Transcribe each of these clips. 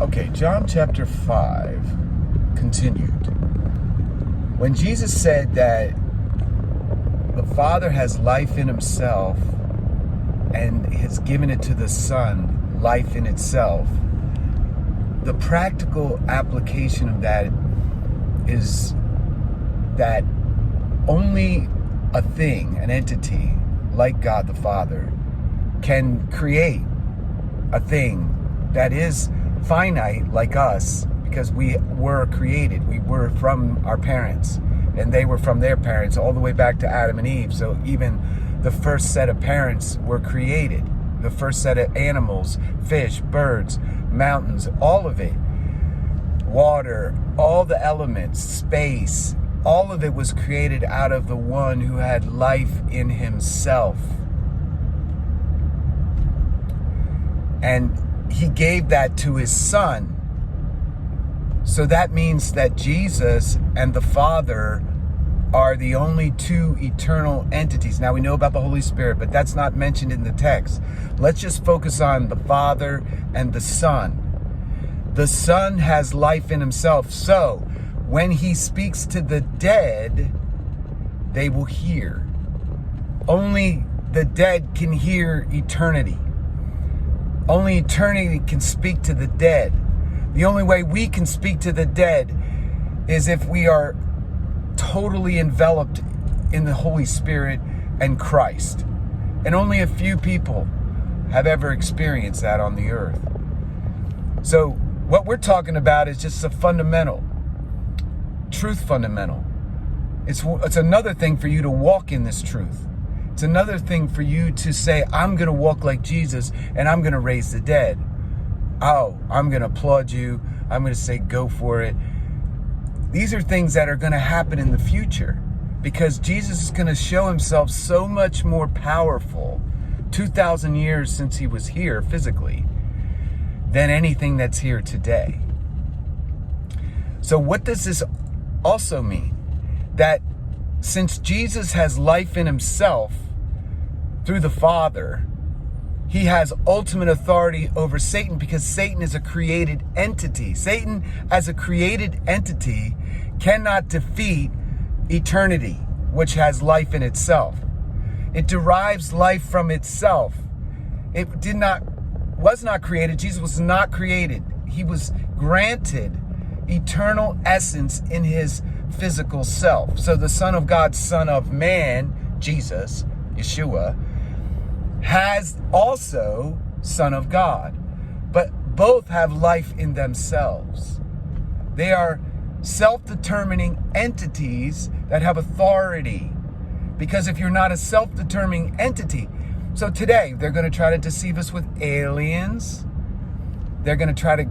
Okay, John chapter 5 continued. When Jesus said that the Father has life in himself and has given it to the Son, life in itself, the practical application of that is that only a thing, an entity like God the Father, can create a thing that is finite like us, because we were created. We were from our parents, and they were from their parents, all the way back to Adam and Eve. So even the first set of parents were created. The first set of animals, fish, birds, mountains, all of it, water, all the elements, space, all of it was created out of the one who had life in himself. And he gave that to his Son. So that means that Jesus and the Father are the only two eternal entities. Now we know about the Holy Spirit, but that's not mentioned in the text. Let's just focus on the Father and the Son. The Son has life in himself. So when he speaks to the dead, they will hear. Only the dead can hear eternity. Only eternity can speak to the dead. The only way we can speak to the dead is if we are totally enveloped in the Holy Spirit and Christ. And only a few people have ever experienced that on the earth. So what we're talking about is just a fundamental, truth fundamental. It's another thing for you to walk in this truth. It's another thing for you to say, I'm going to walk like Jesus and I'm going to raise the dead. Oh, I'm going to applaud you. I'm going to say, go for it. These are things that are going to happen in the future, because Jesus is going to show himself so much more powerful 2,000 years since he was here physically than anything that's here today. So what does this also mean? That since Jesus has life in himself through the Father, he has ultimate authority over Satan, because Satan is a created entity. Satan, as a created entity, cannot defeat eternity, which has life in itself. It derives life from itself. It was not created. Jesus was not created. He was granted eternal essence in his physical self. So the Son of God, Son of Man, Jesus, Yeshua, has also Son of God. But both have life in themselves. They are self-determining entities that have authority. Because if you're not a self-determining entity, so today they're going to try to deceive us with aliens. They're going to try to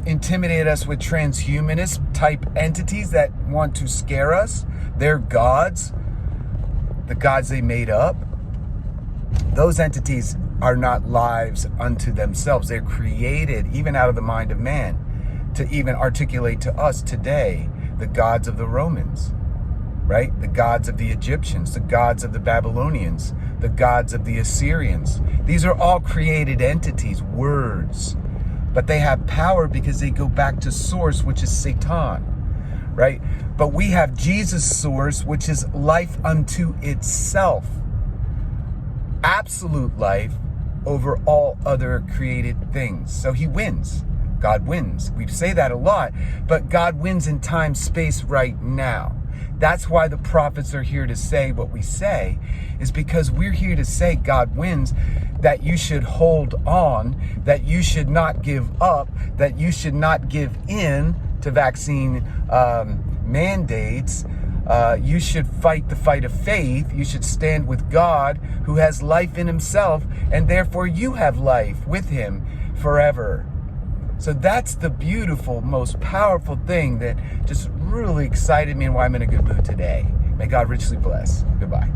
intimidate us with transhumanist type entities that want to scare us. They're gods, the gods they made up. Those entities are not lives unto themselves. They're created even out of the mind of man to even articulate to us today the gods of the Romans, right? The gods of the Egyptians, the gods of the Babylonians, the gods of the Assyrians. These are all created entities, words, but they have power because they go back to source, which is Satan, right? But we have Jesus' source, which is life unto itself. Absolute life over all other created things. So he wins. God wins. We say that a lot, but God wins in time, space, right now. That's why the prophets are here to say what we say, is because we're here to say God wins, that you should hold on, that you should not give up, that you should not give in to vaccine mandates. You should fight the fight of faith. You should stand with God, who has life in himself, and therefore you have life with him forever. So that's the beautiful, most powerful thing that just really excited me and why I'm in a good mood today. May God richly bless. Goodbye.